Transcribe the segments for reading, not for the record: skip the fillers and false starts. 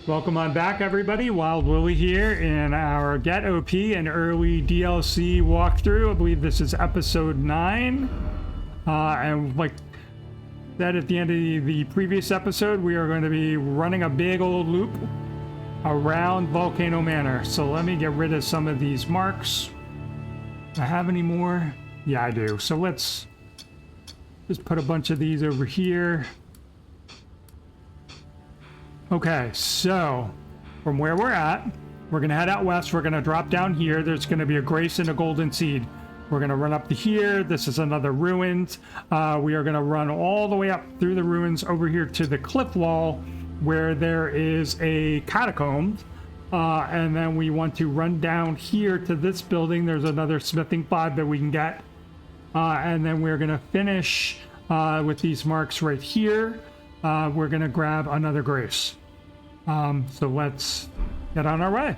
Welcome on back, everybody. Wild Willy here in our Get OP and early DLC walkthrough. I believe this is episode 9. And like said at the end of the previous episode, we are going to be running a big old loop around Volcano Manor. So let me get rid of some of these marks. Do I have any more? Yeah, I do. So let's just put a bunch of these over here. Okay, so from where we're at, we're going to head out west. We're going to drop down here. There's going to be a Grace and a Golden Seed. We're going to run up to here. This is another ruins. We are going to run all the way up through the ruins over here to the cliff wall where there is a catacomb. And then we want to run down here to this building. There's another smithing 5 that we can get. And then we're going to finish with these marks right here. We're going to grab another Grace. So let's get on our way.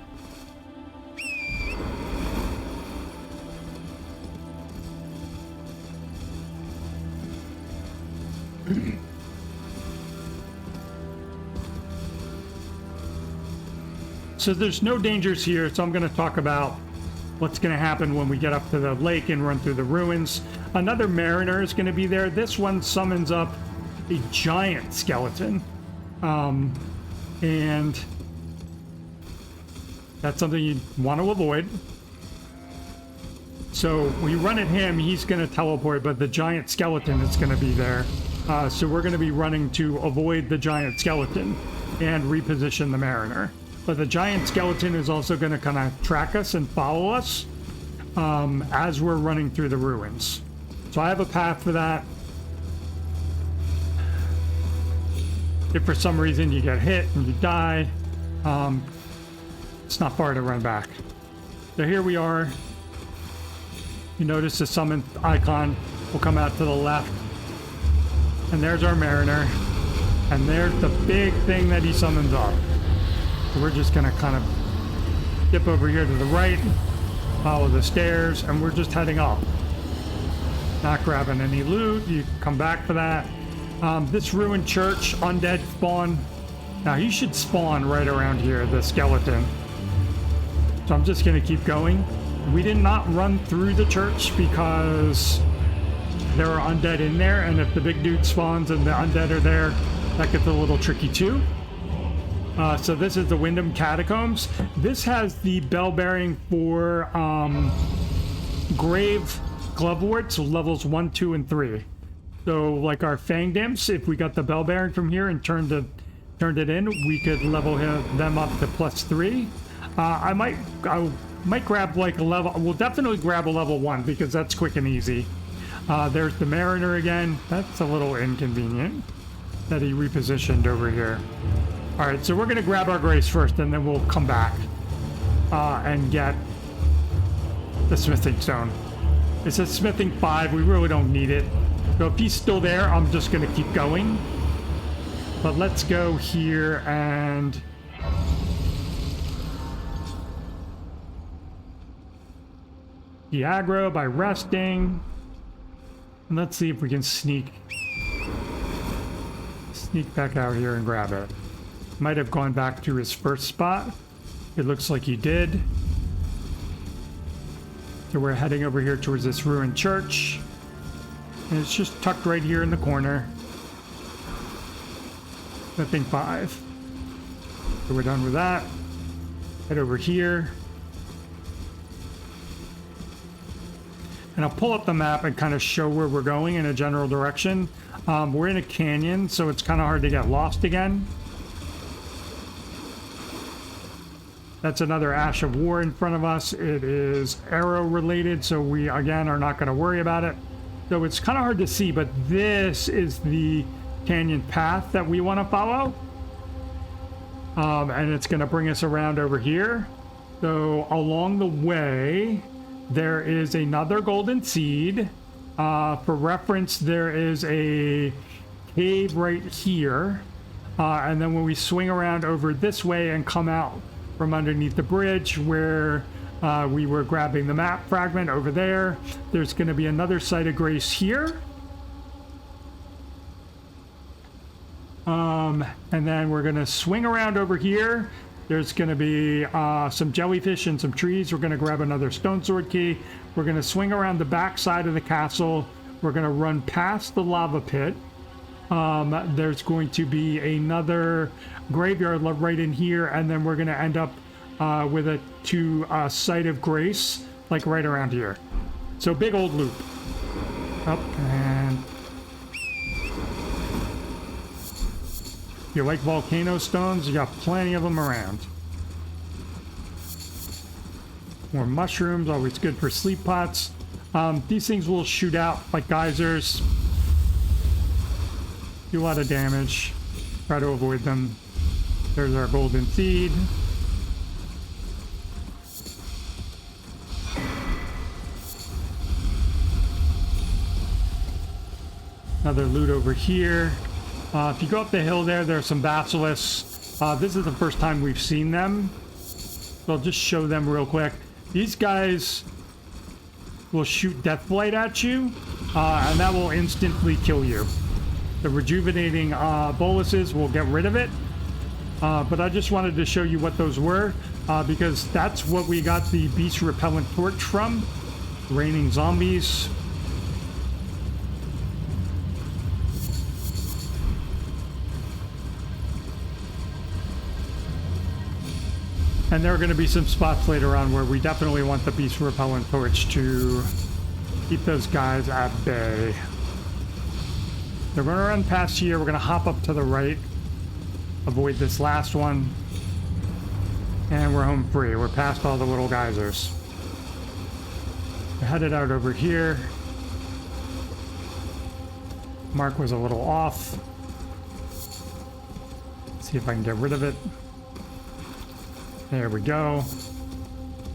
So there's no dangers here, so I'm going to talk about what's going to happen when we get up to the lake and run through the ruins. Another Mariner is going to be there. This one summons up a giant skeleton, and that's something you want to avoid. So when you run at him, he's going to teleport, but the giant skeleton is going to be there. So we're going to be running to avoid the giant skeleton and reposition the Mariner. But the giant skeleton is also going to kind of track us and follow us as we're running through the ruins. So I have a path for that. If for some reason you get hit and you die, it's not far to run back. So here we are. You notice the summon icon will come out to the left. And there's our Mariner. And there's the big thing that he summons up. So we're just going to kind of dip over here to the right, follow the stairs, and we're just heading up. Not grabbing any loot. You can come back for that. This ruined church, undead spawn. Now he should spawn right around here, the skeleton. So I'm just going to keep going. We did not run through the church because there are undead in there, and if the big dude spawns and the undead are there, that gets a little tricky too. So this is the Wyndham Catacombs. This has the bell bearing for grave gloveworts, levels 1, 2, and 3. So like our fanged imps, if we got the bell bearing from here and turned it in, we could level them up to +3. I might grab like a level. We'll definitely grab a level 1 because that's quick and easy. There's the Mariner again. That's a little inconvenient that he repositioned over here. All right, so we're gonna grab our Grace first, and then we'll come back and get the smithing stone. It's a smithing 5. We really don't need it. So if he's still there, I'm just going to keep going. But let's go here and de-aggro by resting. And let's see if we can sneak back out here and grab it. Might have gone back to his first spot. It looks like he did. So we're heading over here towards this ruined church. And it's just tucked right here in the corner. Smithing 5. So we're done with that. Head over here. And I'll pull up the map and kind of show where we're going in a general direction. We're in a canyon, so it's kind of hard to get lost again. That's another Ash of War in front of us. It is arrow related, so we, again, are not going to worry about it. So it's kind of hard to see, but this is the canyon path that we want to follow. And it's going to bring us around over here. So along the way, there is another golden seed. For reference, there is a cave right here. And then when we swing around over this way and come out from underneath the bridge where we were grabbing the map fragment over there, there's going to be another site of grace here. And then we're gonna swing around over here. There's gonna be some jellyfish and some trees. We're gonna grab another stone sword key. We're gonna swing around the back side of the castle. We're gonna run past the lava pit. There's going to be another graveyard right in here, and then we're gonna end up with a site of grace, like right around here. So big old loop. Up and you like volcano stones? You got plenty of them around. More mushrooms, always good for sleep pots. These things will shoot out like geysers. Do a lot of damage. Try to avoid them. There's our golden seed. Another loot over here. If you go up the hill there's some basilisks. This is the first time we've seen them. So I'll just show them real quick. These guys will shoot deathblight at you, and that will instantly kill you. The rejuvenating boluses will get rid of it. But I just wanted to show you what those were, because that's what we got the beast repellent torch from. Raining zombies. And there are going to be some spots later on where we definitely want the beast repellent torch to keep those guys at bay. They're going to run past here. We're going to hop up to the right. Avoid this last one. And we're home free. We're past all the little geysers. We're headed out over here. Mark was a little off. Let's see if I can get rid of it. There we go.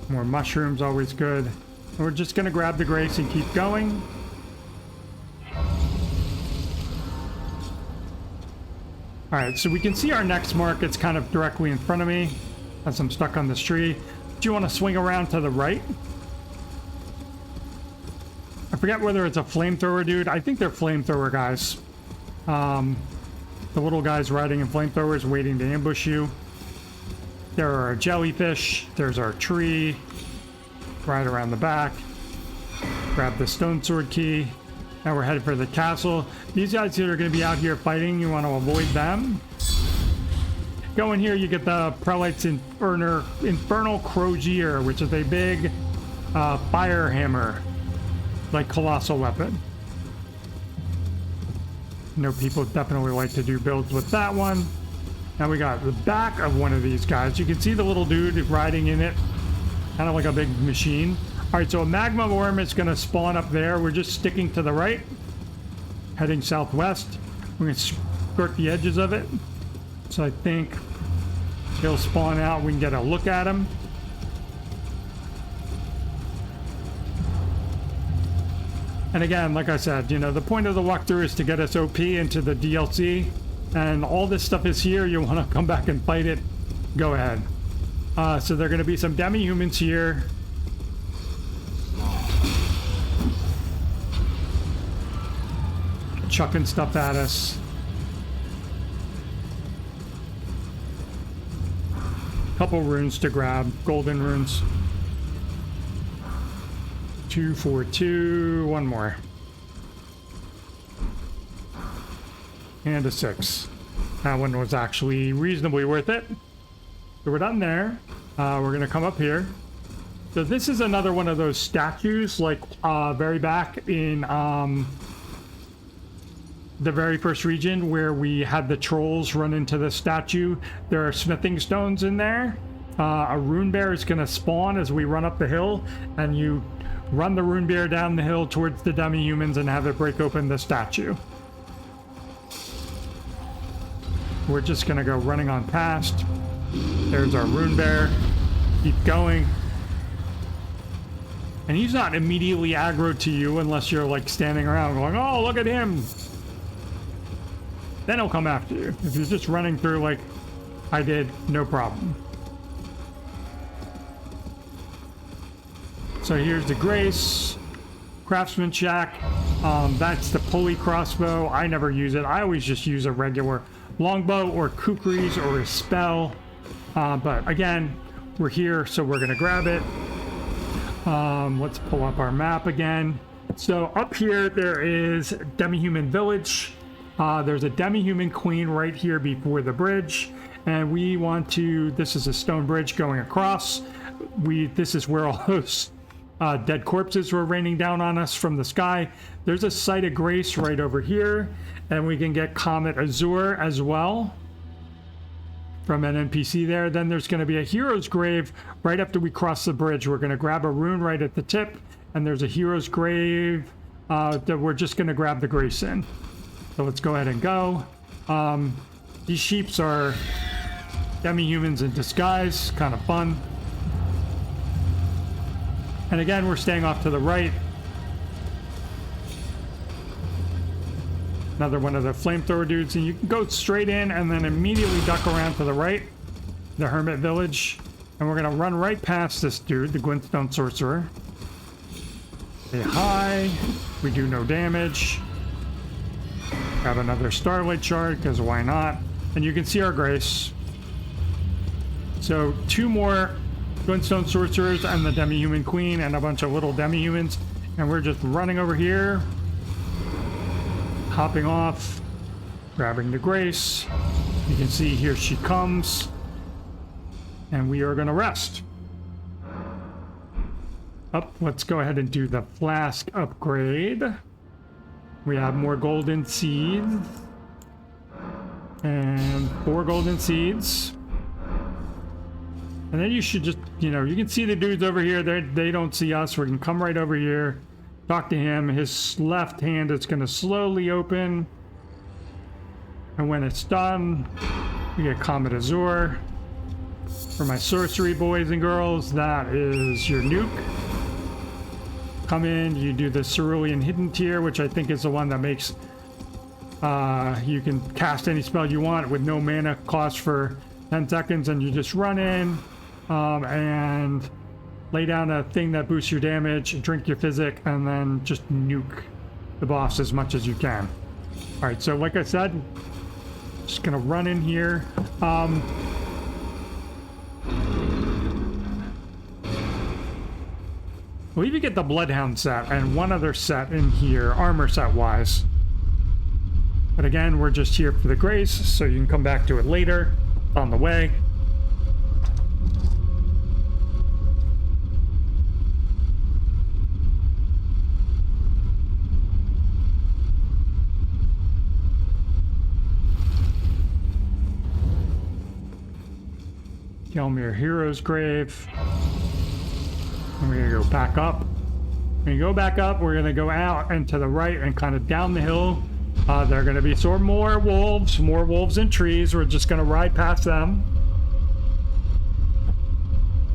More mushrooms, always good. And we're just going to grab the grace and keep going. Alright, so we can see our next mark. It's kind of directly in front of me as I'm stuck on this tree. Do you want to swing around to the right? I forget whether it's a flamethrower dude. I think they're flamethrower guys. The little guys riding in flamethrowers waiting to ambush you. There are our jellyfish. There's our tree. Right around the back. Grab the stone sword key. Now we're headed for the castle. These guys that are going to be out here fighting, you want to avoid them. Go in here, you get the Prelate's Infernal Crozier, which is a big fire hammer. Like Colossal Weapon. I know people definitely like to do builds with that one. Now we got the back of one of these guys. You can see the little dude riding in it. Kind of like a big machine. Alright, so a magma worm is going to spawn up there. We're just sticking to the right. Heading southwest. We're going to skirt the edges of it. So I think he'll spawn out. We can get a look at him. And again, like I said, you know, the point of the walkthrough is to get us OP into the DLC. And all this stuff is here. You want to come back and fight it, go ahead. So there are going to be some demi-humans here. Chucking stuff at us. Couple runes to grab, golden runes. 2, 4, 2, one more. And a 6. That one was actually reasonably worth it. So we're done there. We're going to come up here. So this is another one of those statues, like very back in the very first region where we had the trolls run into the statue. There are smithing stones in there. A rune bear is going to spawn as we run up the hill, and you run the rune bear down the hill towards the demi-humans and have it break open the statue. We're just going to go running on past. There's our rune bear. Keep going. And he's not immediately aggro to you unless you're like standing around going, oh, look at him. Then he'll come after you. If you're just running through like I did, no problem. So here's the Grace. Craftsman Shack. That's the pulley crossbow. I never use it. I always just use a regular longbow or kukris or a spell. But again, we're here, so we're gonna grab it. Let's pull up our map again. So up here, there is Demi-Human Village. There's a Demi-Human Queen right here before the bridge. And we want to, this is a stone bridge going across. This is where all those dead corpses were raining down on us from the sky. There's a Site of Grace right over here. And we can get Comet Azure as well from an NPC there. Then there's going to be a hero's grave right after we cross the bridge. We're going to grab a rune right at the tip, and there's a hero's grave that we're just going to grab the grace in. So let's go ahead and go. These sheeps are demi-humans in disguise, kind of fun. And again, we're staying off to the right. Another one of the flamethrower dudes, and you can go straight in and then immediately duck around to the right, the Hermit Village, and we're gonna run right past this dude, the Glintstone Sorcerer. Say hi, we do no damage. Grab another Starlight Shard, because why not? And you can see our grace. So 2 more Glintstone Sorcerers and the Demi-Human Queen and a bunch of little demi-humans, and we're just running over here. Hopping off, grabbing the grace. You can see here she comes, and we are going to rest. Let's go ahead and do the Flask upgrade. We have more golden seeds and 4 golden seeds. And then you should just, you can see the dudes over here. They don't see us. We can come right over here. Talk to him. His left hand is going to slowly open. And when it's done, we get Comet Azure. For my sorcery boys and girls, that is your nuke. Come in, you do the Cerulean Hidden Tier, which I think is the one that makes you can cast any spell you want with no mana cost for 10 seconds, and you just run in and lay down a thing that boosts your damage, drink your physic, and then just nuke the boss as much as you can. All right, so like I said, just gonna run in here. I believe you get the Bloodhound set and one other set in here, armor set wise. But again, we're just here for the grace, so you can come back to it later on the way. Gelmir Hero's Grave. And we're gonna go back up. When you go back up, we're gonna go out and to the right and kind of down the hill. There are gonna be some more wolves in trees. We're just gonna ride past them.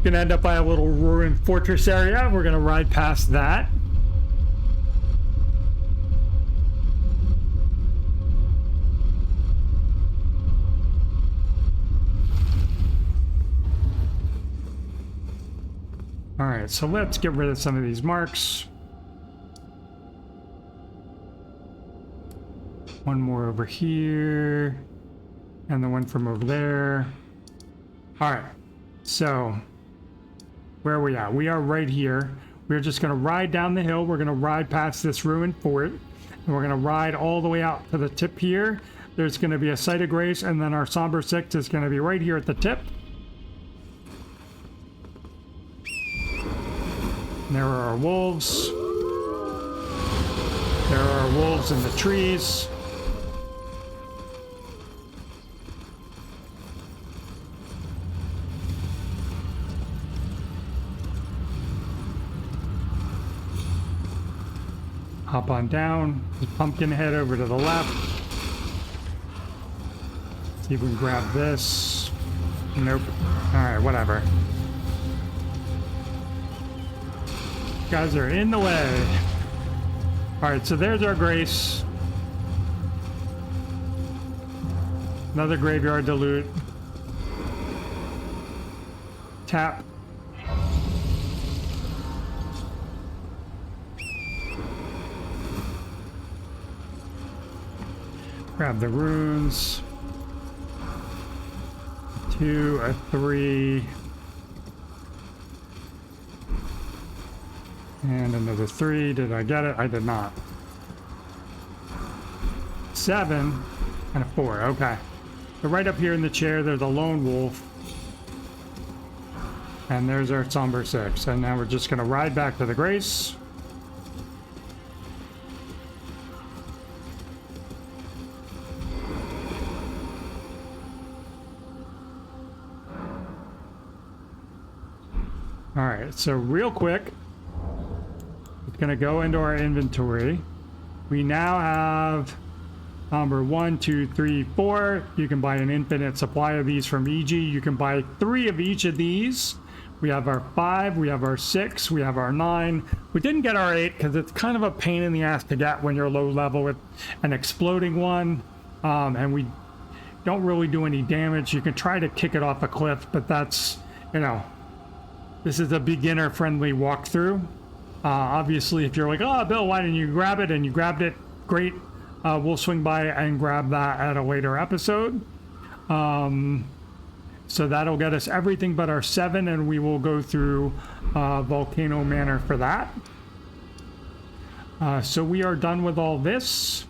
Gonna end up by a little ruined fortress area. We're gonna ride past that. All right, so let's get rid of some of these marks. One more over here, and the one from over there. All right, so where are we at? We are right here. We're just gonna ride down the hill. We're gonna ride past this ruined fort, and we're gonna ride all the way out to the tip here. There's gonna be a Site of Grace, and then our Somber 6 is gonna be right here at the tip. There are our wolves. There are wolves in the trees. Hop on down. Pumpkin head over to the left. See if we can grab this. Nope. Alright, whatever. Guys are in the way. Alright, so there's our grace. Another graveyard to loot. Tap. Grab the runes. 2, a 3, and another 3. Did I get it? I did not. 7 and a 4. Okay. So right up here in the chair, there's a lone wolf. And there's our Somber 6. And now we're just going to ride back to the Grace. Alright, so real quick, it's going to go into our inventory. We now have number 1, 2, 3, 4. You can buy an infinite supply of these from EG. You can buy 3 of each of these. We have our 5, we have our 6, we have our 9. We didn't get our 8 because it's kind of a pain in the ass to get when you're low level with an exploding one. And we don't really do any damage. You can try to kick it off a cliff, but that's, you know, this is a beginner-friendly walkthrough. Obviously, if you're like, oh, Bill, why didn't you grab it? And you grabbed it, great. We'll swing by and grab that at a later episode. So that'll get us everything but our 7, and we will go through Volcano Manor for that. So we are done with all this.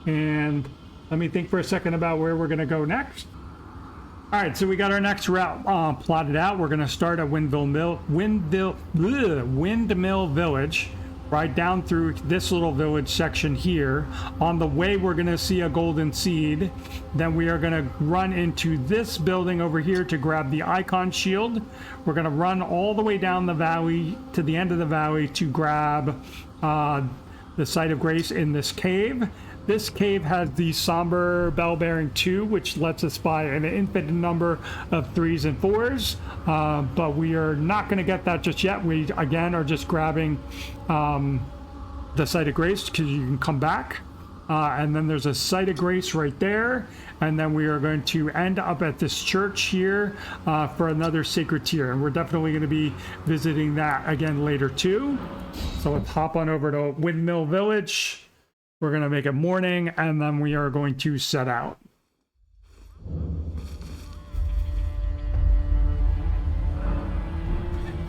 And let me think for a second about where we're going to go next. All right, so we got our next route plotted out. We're going to start at Windmill Village, right down through this little village section here. On the way, we're going to see a golden seed. Then we are going to run into this building over here to grab the icon shield. We're going to run all the way down the valley to the end of the valley to grab the Site of Grace in this cave. This cave has the Somber Bell Bearing 2, which lets us buy an infinite number of 3s and 4s, but we are not going to get that just yet. We, again, are just grabbing the Site of Grace because you can come back. And then there's a Site of Grace right there, and then we are going to end up at this church here for another sacred tier, and we're definitely going to be visiting that again later too. So let's hop on over to Windmill Village. We're going to make it morning, and then we are going to set out.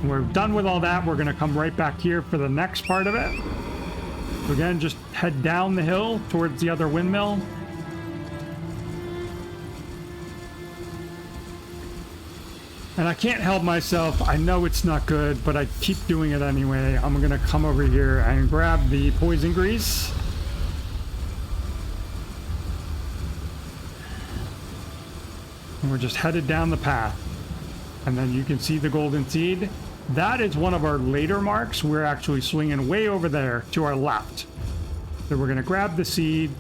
When we're done with all that, we're going to come right back here for the next part of it. So again, just head down the hill towards the other windmill. And I can't help myself. I know it's not good, but I keep doing it anyway. I'm going to come over here and grab the poison grease. And we're just headed down the path. And then you can see the golden seed. That is one of our later marks. We're actually swinging way over there to our left. So we're going to grab the seed.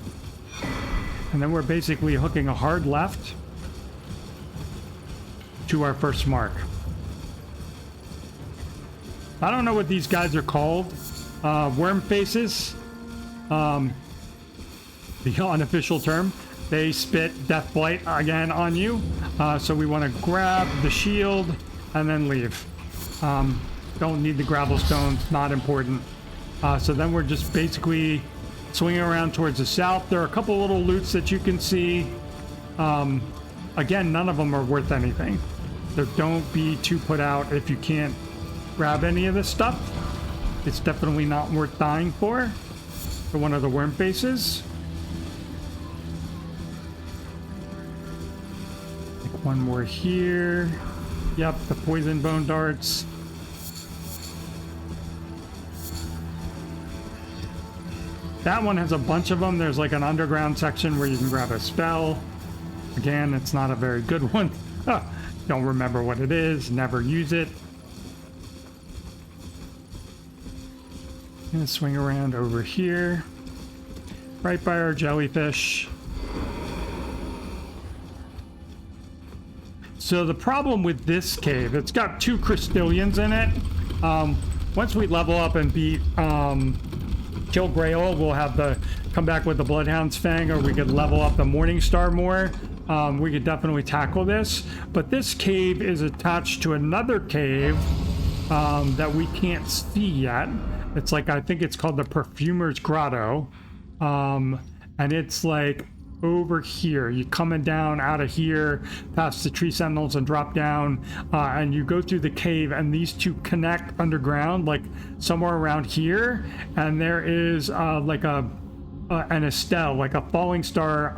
And then we're basically hooking a hard left to our first mark. I don't know what these guys are called. Worm faces. The unofficial term. They spit Death Blight again on you. So we want to grab the shield and then leave. Don't need the gravel stones, not important. So then we're just basically swinging around towards the south. There are a couple little loots that you can see. Again, none of them are worth anything. So don't be too put out if you can't grab any of this stuff. It's definitely not worth dying for one of the worm faces. One more here. Yep, the poison bone darts. That one has a bunch of them. There's like an underground section where you can grab a spell. Again, it's not a very good one. Don't remember what it is. Never use it. Gonna swing around over here. Right by our jellyfish. So the problem with this cave, it's got 2 crystallians in it. Once we level up and beat Kill Grail, we'll have the come back with the Bloodhound's Fang, or we could level up the Morning Star more. We could definitely tackle this. But this cave is attached to another cave that we can't see yet. It's like, I think it's called the Perfumer's Grotto. And it's like over here. You coming down out of here past the tree sentinels and drop down, and you go through the cave, and these two connect underground, like somewhere around here. And there is like an Estelle, like a falling star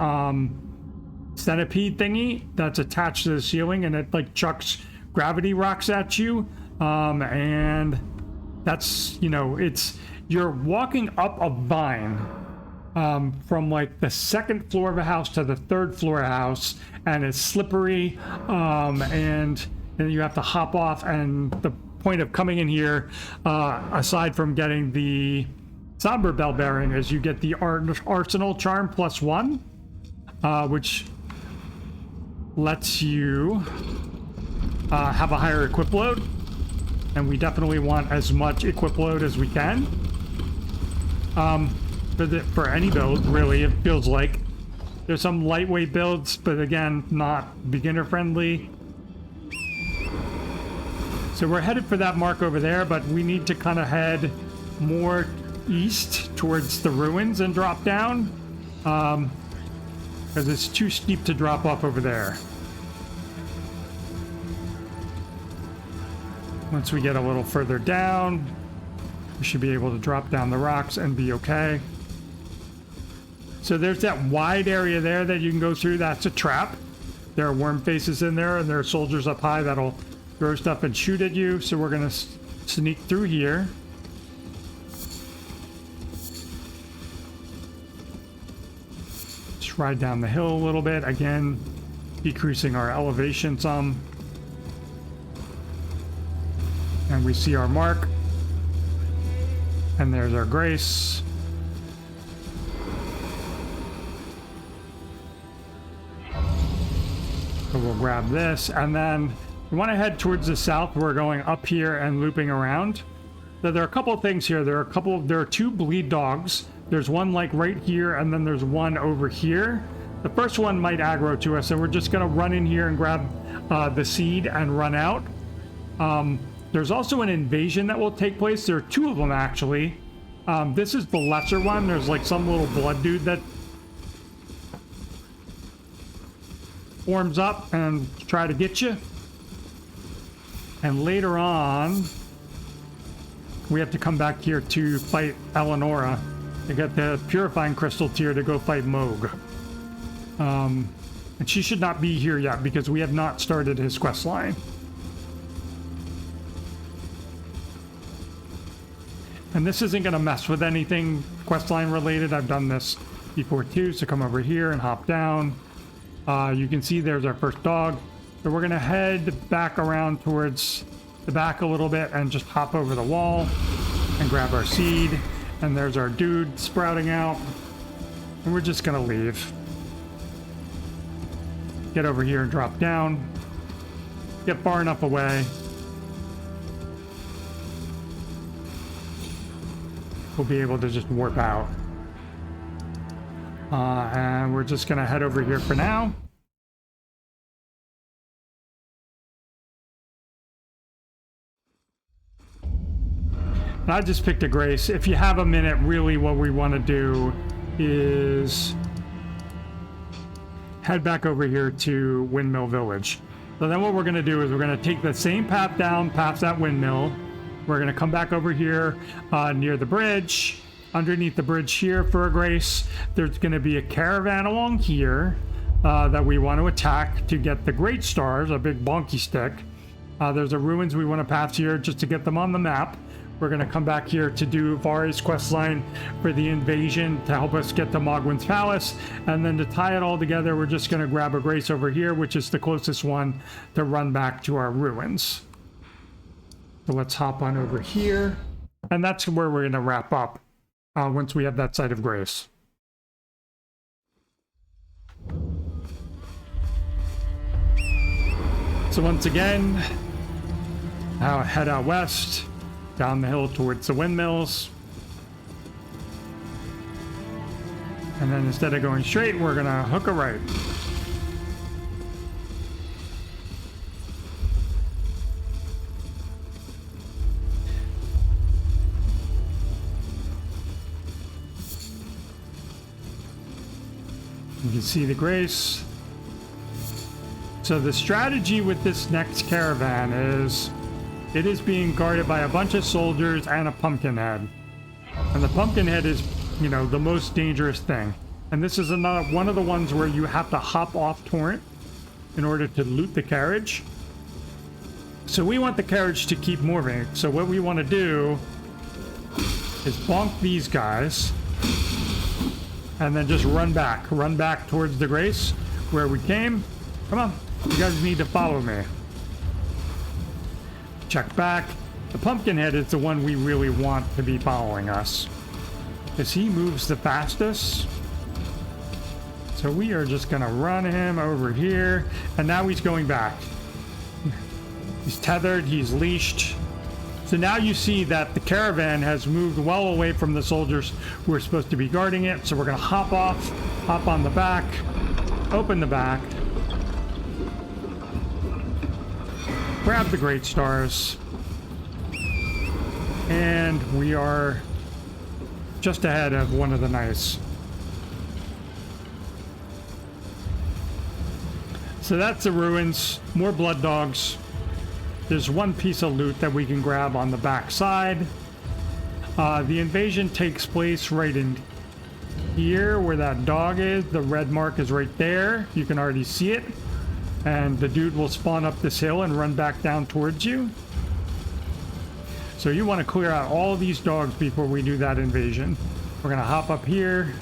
centipede thingy that's attached to the ceiling, and it like chucks gravity rocks at you. And that's, you know, you're walking up a vine from like the second floor of a house to the third floor of a house, and it's slippery, and then you have to hop off. And the point of coming in here, aside from getting the Somber Bell Bearing, is you get the Arsenal Charm +1, which lets you have a higher equip load, and we definitely want as much equip load as we can. For any build, really, it feels like. There's some lightweight builds, but again, not beginner friendly. So we're headed for that mark over there, but we need to kind of head more east towards the ruins and drop down, because it's too steep to drop off over there. Once we get a little further down, we should be able to drop down the rocks and be okay. So there's that wide area there that you can go through. That's a trap. There are worm faces in there, and there are soldiers up high that'll throw stuff and shoot at you. So we're going to sneak through here. Just ride down the hill a little bit. Again, decreasing our elevation some. And we see our mark. And there's our grace. So we'll grab this, and then we want to head towards the south. We're going up here and looping around. So there are a couple of things here. There are two bleed dogs. There's one like right here, and then there's one over here. The first one might aggro to us, and we're just going to run in here and grab the seed and run out. There's also an invasion that will take place. There are two of them, actually. This is the lesser one. There's like some little blood dude that forms up and try to get you. And later on, we have to come back here to fight Eleonora to get the Purifying Crystal tier to go fight Moog. And she should not be here yet because we have not started his quest line. And this isn't going to mess with anything questline related. I've done this before too, so come over here and hop down. You can see there's our first dog. So we're going to head back around towards the back a little bit and just hop over the wall and grab our seed. And there's our dude sprouting out. And we're just going to leave. Get over here and drop down. Get far enough away. We'll be able to just warp out. And we're just going to head over here for now. And I just picked a Grace. If you have a minute, really what we want to do is head back over here to Windmill Village. So then what we're going to do is we're going to take the same path down past that windmill. We're going to come back over here near the bridge. Underneath the bridge here for a Grace, there's going to be a caravan along here that we want to attack to get the Great Stars, a big bonky stick. There's a ruins we want to pass here just to get them on the map. We're going to come back here to do Vari's quest line for the invasion to help us get to Mogwin's Palace. And then to tie it all together, we're just going to grab a Grace over here, which is the closest one to run back to our ruins. So let's hop on over here. And that's where we're going to wrap up once we have that site of Grace. So once again, head out west, down the hill towards the windmills. And then instead of going straight, we're going to hook a right. You can see the Grace. So the strategy with this next caravan is it is being guarded by a bunch of soldiers and a pumpkinhead. And the pumpkinhead is, you know, the most dangerous thing. And this is another one of the ones where you have to hop off torrent in order to loot the carriage. So we want the carriage to keep moving. So what we want to do is bonk these guys and then just run back towards the Grace where we came. Come on, you guys need to follow me. Check back. The pumpkinhead is the one we really want to be following us because he moves the fastest. So we are just gonna run him over here, and now he's going back. He's tethered, he's leashed. So now you see that the caravan has moved well away from the soldiers who are supposed to be guarding it. So we're gonna hop off, hop on the back, open the back, grab the great stars, and we are just ahead of one of the knights. So that's the ruins, more blood dogs. There's one piece of loot that we can grab on the back side. The invasion takes place right in here where that dog is. The red mark is right there. You can already see it. And the dude will spawn up this hill and run back down towards you. So you want to clear out all of these dogs before we do that invasion. We're going to hop up here,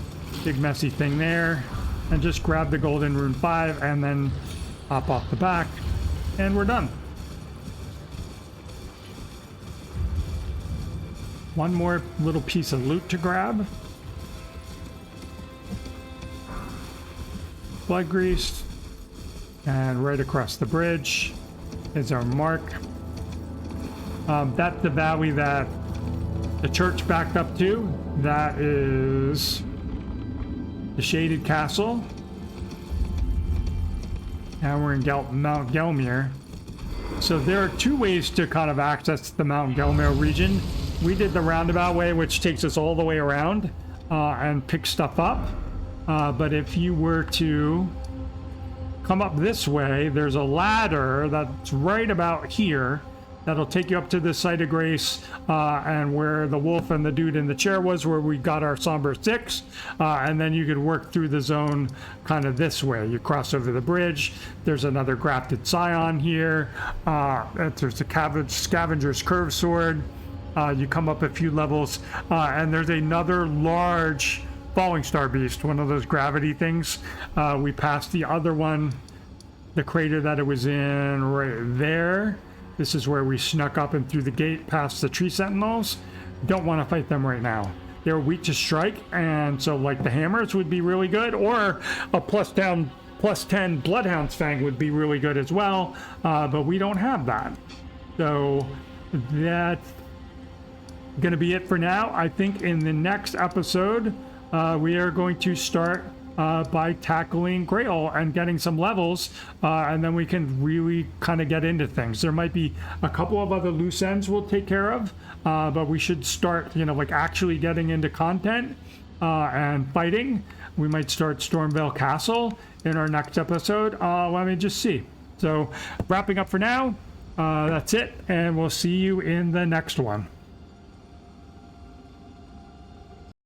big messy thing there, and just grab the golden rune 5 and then hop off the back, and we're done. One more little piece of loot to grab. Blood grease. And right across the bridge is our mark. That's the valley that the church backed up to. That is the Shaded Castle. And we're in Mount Gelmir. So there are two ways to kind of access the Mount Gelmir region. We did the roundabout way, which takes us all the way around and pick stuff up. But if you were to come up this way, there's a ladder that's right about here that'll take you up to the site of grace and where the wolf and the dude in the chair was, where we got our Somber 6. And then you could work through the zone kind of this way. You cross over the bridge. There's another grafted scion here. There's the scavenger's curved sword. You come up a few levels and there's another large falling star beast, one of those gravity things. We passed the other one, the crater that it was in right there. This is where we snuck up and through the gate past the tree sentinels. Don't want to fight them right now. They're weak to strike, and so like the hammers would be really good, or a +10 Bloodhound's Fang would be really good as well, but we don't have that. So that's gonna be it for now. I think in the next episode, we are going to start by tackling Grail and getting some levels, and then we can really kind of get into things. There might be a couple of other loose ends we'll take care of, but we should start, like actually getting into content and fighting. We might start Stormvale Castle in our next episode. Let me just see. So wrapping up for now, that's it, and we'll see you in the next one.